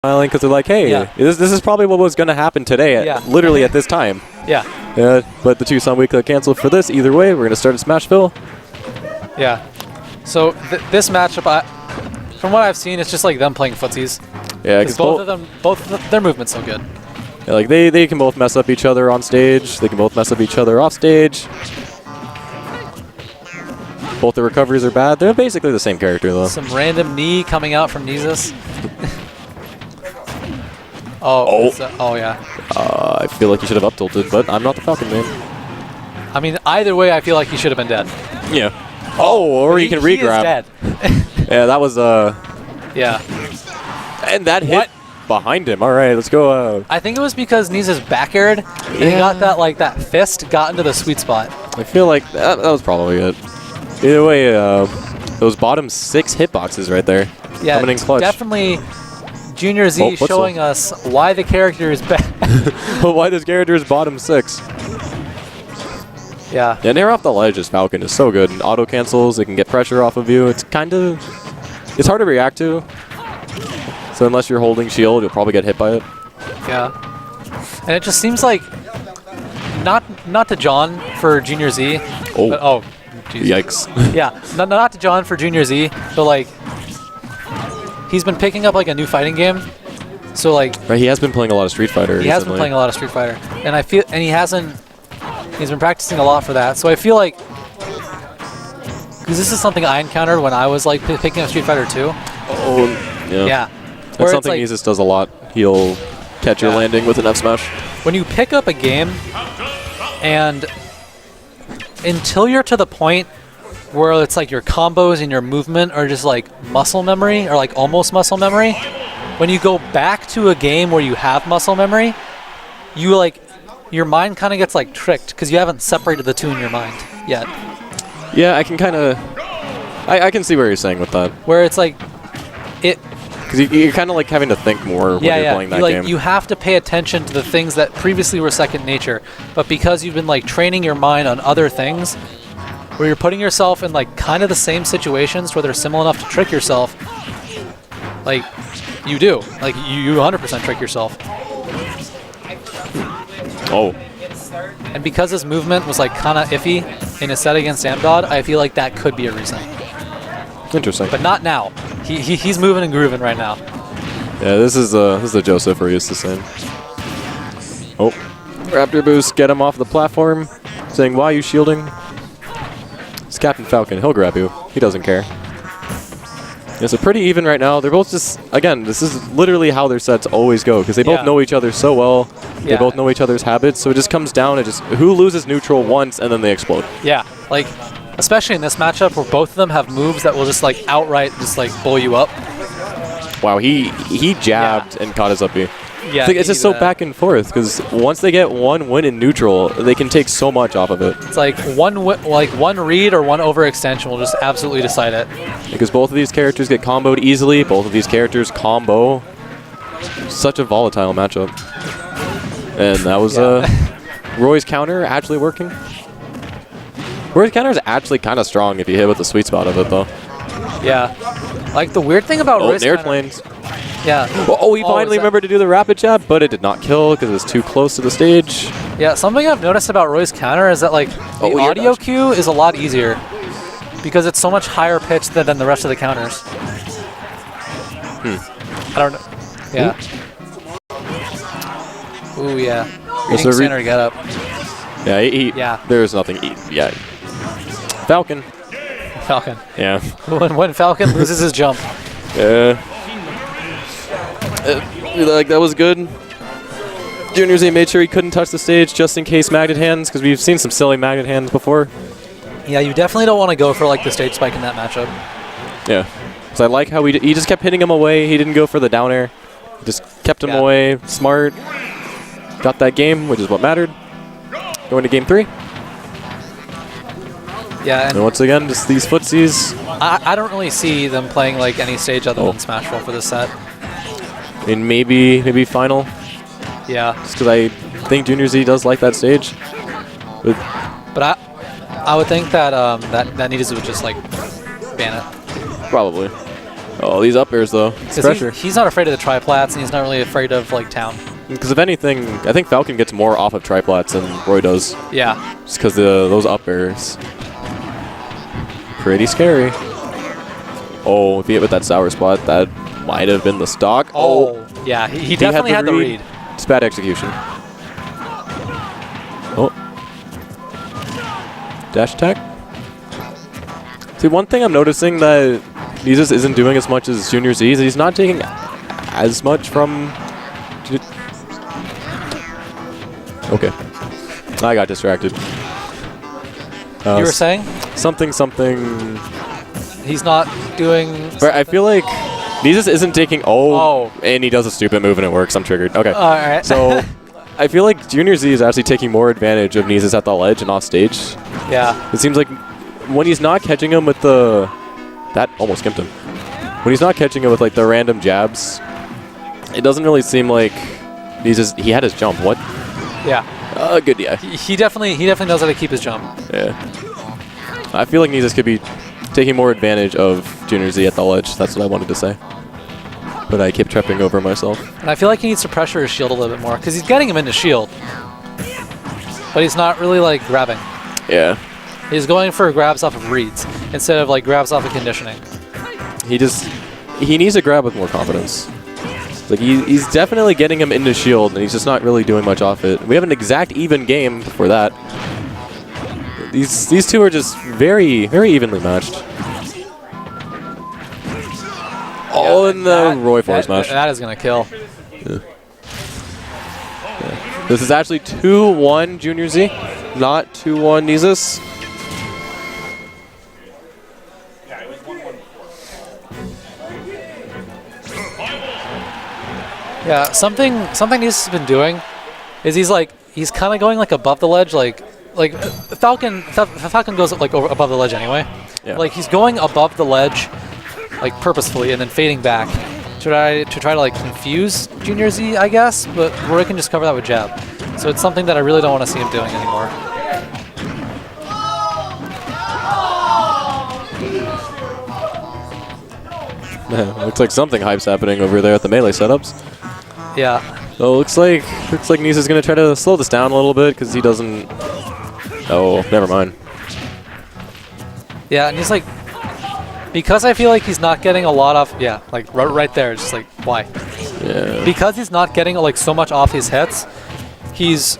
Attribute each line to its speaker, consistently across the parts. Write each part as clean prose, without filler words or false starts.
Speaker 1: smiling because they're like, hey, this is probably what was going to happen today, literally at this time. But the two Sun Week got canceled for this. Either way, we're going to start at Smashville.
Speaker 2: Yeah. So this matchup, from what I've seen, it's just like them playing footsies.
Speaker 1: Yeah, because
Speaker 2: both of their movement's so good.
Speaker 1: Yeah, like they can both mess up each other on stage. They can both mess up each other off stage. Both the recoveries are bad. They're basically the same character, though.
Speaker 2: Some random knee coming out from Kneezus. Yeah.
Speaker 1: I feel like he should have up tilted, but I'm not the Falcon man.
Speaker 2: I mean, either way, I feel like he should have been dead.
Speaker 1: Yeah. Or he can re-grab.
Speaker 2: He is dead.
Speaker 1: Yeah, that was
Speaker 2: Yeah.
Speaker 1: And that hit behind him. All right, let's go.
Speaker 2: I think it was because Kneezus back aired and he got that fist got into the sweet spot.
Speaker 1: I feel like that was probably it. Either way, those bottom 6 hitboxes right there.
Speaker 2: Yeah,
Speaker 1: coming in clutch.
Speaker 2: Definitely Junior Z showing us why the character is bad.
Speaker 1: Why this character is bottom 6.
Speaker 2: Yeah.
Speaker 1: Yeah, near off the ledge is Falcon is so good. And auto cancels, it can get pressure off of you. It's hard to react to. So unless you're holding shield, you'll probably get hit by it.
Speaker 2: Yeah. And it just seems like not to John for Junior Z. But,
Speaker 1: yikes.
Speaker 2: Yeah, not to John for Junior Z, but like he's been picking up like a new fighting game. So like
Speaker 1: he has been playing a lot of Street Fighter.
Speaker 2: He has been playing a lot of Street Fighter. And he's been practicing a lot for that. So I feel like because this is something I encountered when I was like picking up Street Fighter 2.
Speaker 1: Oh, yeah.
Speaker 2: Yeah.
Speaker 1: That's something Kneezus does a lot. He'll catch your landing with an F smash.
Speaker 2: When you pick up a game and until you're to the point where it's like your combos and your movement are just like muscle memory or like almost muscle memory, when you go back to a game where you have muscle memory, you like your mind kind of gets like tricked because you haven't separated the two in your mind yet.
Speaker 1: Yeah, I can kind of I can see where you're saying with that.
Speaker 2: Where it's like
Speaker 1: because you're kind of like having to think more when you're playing that game.
Speaker 2: You have to pay attention to the things that previously were second nature, but because you've been like training your mind on other things, where you're putting yourself in like kind of the same situations where they're similar enough to trick yourself, like you do. Like you 100% trick yourself.
Speaker 1: Oh.
Speaker 2: And because his movement was like kind of iffy in his set against Amdod, I feel like that could be a reason.
Speaker 1: Interesting.
Speaker 2: But not now. He's moving and grooving right now.
Speaker 1: Yeah, this is the Joseph we're used to seeing. Oh, Raptor boost, get him off the platform, saying, why are you shielding? It's Captain Falcon, he'll grab you. He doesn't care. Yeah, so pretty even right now. They're both just, again, this is literally how their sets always go, because they both know each other so well. They both know each other's habits, so it just comes down to just who loses neutral once, and then they explode.
Speaker 2: Yeah, like, especially in this matchup where both of them have moves that will just like outright just like blow you up.
Speaker 1: Wow, he jabbed and caught his up B.
Speaker 2: Yeah,
Speaker 1: it's just so back and forth because once they get one win in neutral, they can take so much off of it.
Speaker 2: It's like one read or one overextension will just absolutely decide it.
Speaker 1: Because both of these characters get comboed easily. Both of these characters combo. Such a volatile matchup. And that was Roy's counter actually working. Roy's counter is actually kind of strong if you hit with the sweet spot of it, though.
Speaker 2: Yeah. Like, the weird thing about Roy's counter...
Speaker 1: planes.
Speaker 2: Yeah.
Speaker 1: Oh, he finally remembered to do the rapid jab, but it did not kill because it was too close to the stage.
Speaker 2: Yeah, something I've noticed about Roy's counter is that, like, the audio cue is a lot easier because it's so much higher pitched than the rest of the counters. I don't know. Yeah. Ooh, yeah. Reading center get up.
Speaker 1: Yeah, there's nothing. Yeah. Falcon. Yeah.
Speaker 2: When Falcon loses his jump.
Speaker 1: Yeah. Like, that was good. Junior Z made sure he couldn't touch the stage just in case magnet hands, because we've seen some silly magnet hands before.
Speaker 2: Yeah, you definitely don't want to go for like the stage spike in that matchup.
Speaker 1: Yeah. So I like how he just kept hitting him away. He didn't go for the down air. He just kept him away. Smart. Got that game, which is what mattered. Going to game 3.
Speaker 2: Yeah,
Speaker 1: and once again, just these footsies.
Speaker 2: I don't really see them playing like any stage other than Smashville for this set.
Speaker 1: And maybe final.
Speaker 2: Yeah.
Speaker 1: Just because I think Junior Z does like that stage.
Speaker 2: But I would think that that Kneezus would just like ban it.
Speaker 1: Probably. Oh, these up airs, though. It's pressure.
Speaker 2: He's not afraid of the triplats, and he's not really afraid of, like, town.
Speaker 1: Because if anything, I think Falcon gets more off of triplats than Roy does.
Speaker 2: Yeah.
Speaker 1: Just because those up airs. Pretty scary. Oh, if he hit with that sour spot, that might have been the stock.
Speaker 2: Oh. Yeah, he definitely had the read.
Speaker 1: It's bad execution. Oh. Dash attack. See, one thing I'm noticing that Kneezus isn't doing as much as Junior Z is he's not taking as much from... Okay. I got distracted.
Speaker 2: You were saying?
Speaker 1: Something.
Speaker 2: He's not doing...
Speaker 1: I feel like Kneezus isn't taking... Oh, and he does a stupid move and it works. I'm triggered. Okay.
Speaker 2: All right.
Speaker 1: So I feel like Junior Z is actually taking more advantage of Kneezus at the ledge and off stage.
Speaker 2: Yeah.
Speaker 1: It seems like when he's not catching him with the... That almost skimped him. When he's not catching him with like the random jabs, it doesn't really seem like Kneezus... He had his jump. What?
Speaker 2: Yeah.
Speaker 1: Good, yeah.
Speaker 2: He definitely knows how to keep his jump.
Speaker 1: Yeah. I feel like Kneezus could be taking more advantage of Junior Z at the ledge. That's what I wanted to say. But I keep tripping over myself.
Speaker 2: And I feel like he needs to pressure his shield a little bit more, because he's getting him into shield. But he's not really, like, grabbing.
Speaker 1: Yeah.
Speaker 2: He's going for grabs off of reads, instead of, like, grabs off of conditioning.
Speaker 1: He needs to grab with more confidence. Like he's definitely getting him into shield, and he's just not really doing much off it. We have an exact even game before that. These two are just very, very evenly matched. All in the Roy forward smash.
Speaker 2: That is going to kill.
Speaker 1: Yeah. This is actually 2-1 Junior Z, not 2-1 Kneezus.
Speaker 2: Yeah, something Kneezus has been doing is he's kind of going like above the ledge, like Falcon goes like above the ledge anyway.
Speaker 1: Yeah.
Speaker 2: Like he's going above the ledge, like purposefully, and then fading back to try to like confuse Junior Z, I guess. But Roy can just cover that with jab. So it's something that I really don't want to see him doing anymore.
Speaker 1: Looks like something hype's happening over there at the melee setups.
Speaker 2: Yeah.
Speaker 1: So looks like Kneezus is gonna try to slow this down a little bit because he doesn't. Oh, never mind.
Speaker 2: Yeah, and he's like, because I feel like he's not getting a lot off. Yeah, like right there, it's just like why?
Speaker 1: Yeah.
Speaker 2: Because he's not getting like so much off his hits, he's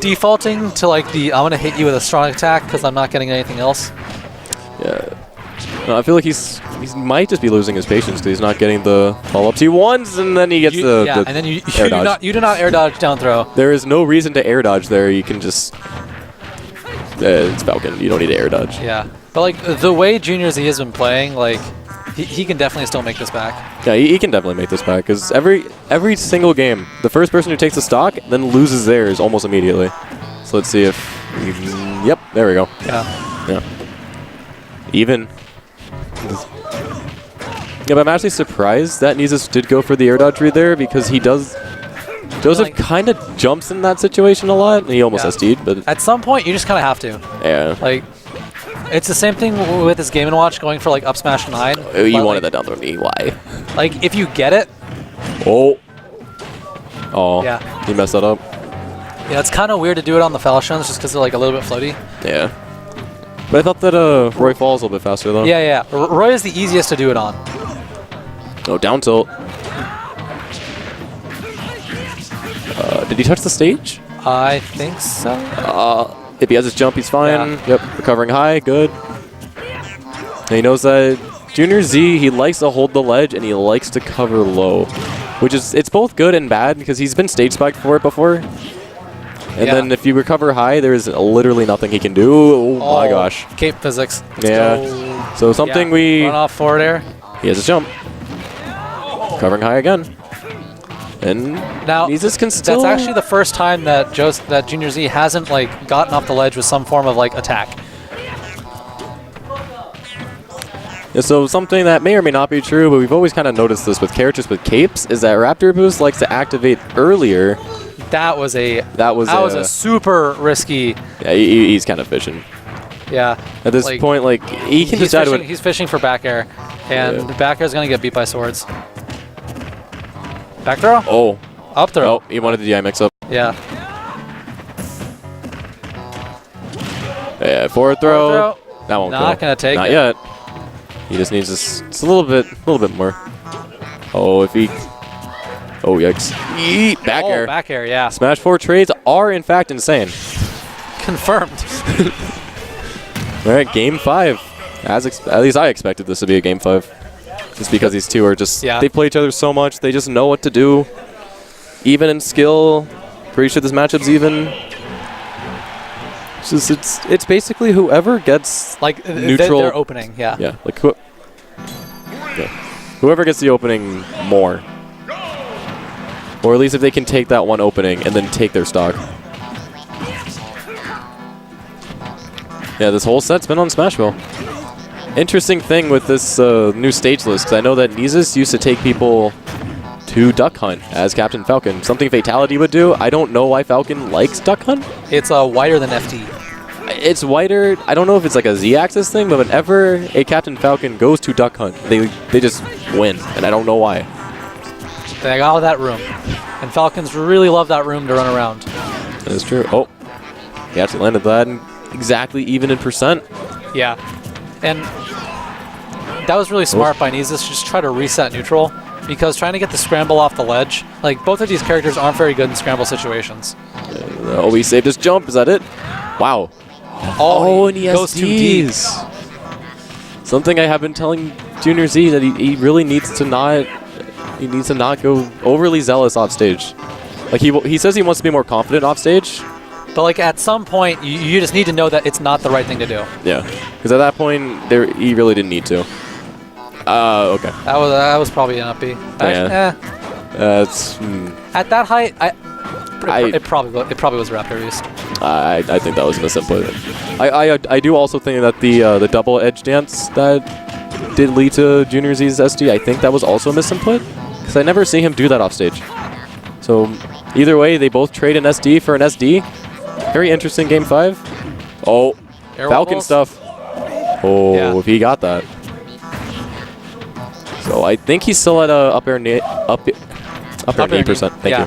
Speaker 2: defaulting to like I'm gonna hit you with a strong attack because I'm not getting anything else.
Speaker 1: Yeah. No, I feel like he might just be losing his patience because he's not getting the follow-ups he wants, and then he gets the
Speaker 2: and then you
Speaker 1: air dodge.
Speaker 2: do not air dodge down throw.
Speaker 1: There is no reason to air dodge there. You can just it's Falcon. You don't need to air dodge.
Speaker 2: Yeah, but like the way Junior Z has been playing, like he can definitely still make this back.
Speaker 1: Yeah, he can definitely make this back because every single game, the first person who takes the stock then loses theirs almost immediately. So let's see if yep, there we go.
Speaker 2: Yeah.
Speaker 1: Even. Yeah, but I'm actually surprised that Kneezus did go for the air dodge read there because he does. Joseph kind of jumps in that situation a lot, and he almost SD'd, but
Speaker 2: at some point you just kind of have to.
Speaker 1: Yeah.
Speaker 2: Like, it's the same thing with this Game & Watch going for like up smash and hide.
Speaker 1: Oh, you wanted that down throw knee. Why?
Speaker 2: Like, if you get it.
Speaker 1: Oh.
Speaker 2: Yeah.
Speaker 1: He messed that up.
Speaker 2: Yeah, it's kind of weird to do it on the Falcons just because they're like a little bit floaty.
Speaker 1: Yeah. But I thought that Roy falls a little bit faster though.
Speaker 2: Yeah. Roy is the easiest to do it on.
Speaker 1: Oh, down tilt. Did he touch the stage?
Speaker 2: I think so.
Speaker 1: If he has his jump, he's fine.
Speaker 2: Yeah.
Speaker 1: Yep, recovering high, good. And he knows that Junior Z, he likes to hold the ledge and he likes to cover low, which is, it's both good and bad because he's been stage spiked for it before. And then if you recover high, there is literally nothing he can do. Oh my gosh.
Speaker 2: Cape physics. Let's
Speaker 1: yeah.
Speaker 2: go.
Speaker 1: So something we...
Speaker 2: Run off forward air.
Speaker 1: He has his jump. Covering high again. And
Speaker 2: now
Speaker 1: Kneezus can still...
Speaker 2: That's actually the first time that Junior Z hasn't like gotten off the ledge with some form of like attack.
Speaker 1: Yeah, so something that may or may not be true, but we've always kind of noticed this with characters with capes, is that Raptor Boost likes to activate earlier.
Speaker 2: That was a super risky.
Speaker 1: Yeah, he's kind of fishing.
Speaker 2: Yeah.
Speaker 1: At this point, like, he can decide what...
Speaker 2: He's fishing for back air, and the back air is going to get beat by swords. Back throw?
Speaker 1: Oh.
Speaker 2: Up throw.
Speaker 1: Oh, he wanted the DI mix-up.
Speaker 2: Yeah.
Speaker 1: Yeah, forward throw. That won't go.
Speaker 2: Not going to take it.
Speaker 1: Not yet. He just needs this. It's a little bit more. Oh, if he... Oh, yikes. Yeet. Back air.
Speaker 2: Back air, yeah.
Speaker 1: Smash 4 trades are, in fact, insane.
Speaker 2: Confirmed.
Speaker 1: All right, game 5. At least I expected this to be a game 5. Just because these two are just...
Speaker 2: Yeah.
Speaker 1: They play each other so much. They just know what to do. Even in skill. Pretty sure this matchup's even. It's basically whoever gets
Speaker 2: like
Speaker 1: neutral.
Speaker 2: They're opening, yeah.
Speaker 1: Yeah, like whoever gets the opening more. Or at least if they can take that one opening and then take their stock. Yeah, this whole set's been on Smashville. Interesting thing with this new stage list, because I know that Kneezus used to take people to Duck Hunt as Captain Falcon. Something Fatality would do. I don't know why Falcon likes Duck Hunt.
Speaker 2: It's wider than FT.
Speaker 1: It's wider. I don't know if it's like a Z-axis thing, but whenever a Captain Falcon goes to Duck Hunt, they just win, and I don't know why.
Speaker 2: They got all that room. And Falcons really love that room to run around.
Speaker 1: That is true. Oh, he actually landed that exactly even in percent.
Speaker 2: Yeah. And that was really smart by Kneezus, just try to reset neutral, because trying to get the scramble off the ledge, like both of these characters aren't very good in scramble situations.
Speaker 1: Oh, he saved his jump. Is that it? Wow. Oh, and he has Ds. Something I have been telling Junior Z that he really needs to not. He needs to not go overly zealous off stage. Like he says he wants to be more confident off stage.
Speaker 2: But like at some point, you just need to know that it's not the right thing to do.
Speaker 1: Yeah, because at that point, he really didn't need to. Okay.
Speaker 2: That was probably an up B.
Speaker 1: Yeah.
Speaker 2: At that height, it probably was Raptor Beast.
Speaker 1: I think that was a misinput. I do also think that the double edge dance that did lead to Junior Z's SD, I think that was also a misinput, because I never see him do that off stage. So either way, they both trade an SD for an SD. Very interesting game 5. Oh,
Speaker 2: Air
Speaker 1: Falcon
Speaker 2: wobbles?
Speaker 1: stuff. Oh,
Speaker 2: Yeah.
Speaker 1: if he got that. So I think he's still at a upper knee percent. Thank you.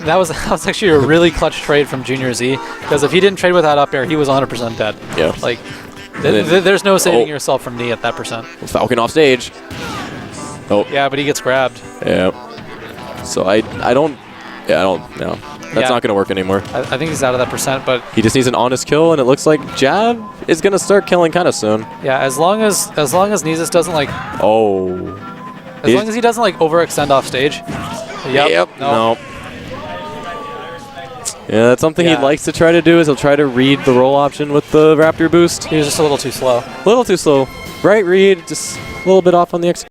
Speaker 2: That was actually a really clutch trade from Junior Z, because if he didn't trade with that up air, he was 100% dead.
Speaker 1: Yeah.
Speaker 2: Like, there's no saving yourself from knee at that percent.
Speaker 1: Falcon off stage. Oh.
Speaker 2: Yeah, but he gets grabbed.
Speaker 1: Yeah. So I don't know. That's not going to work anymore.
Speaker 2: I think he's out of that percent, but
Speaker 1: he just needs an honest kill, and it looks like Jab is going to start killing kind of soon.
Speaker 2: yeah, as long as Kneezus doesn't like as long as he doesn't like overextend off stage. Yep.
Speaker 1: No. Yeah, that's something he likes to try to do, is he'll try to read the roll option with the Raptor boost.
Speaker 2: He was just a little too slow.
Speaker 1: A little too slow. Right read, just a little bit off on the execution.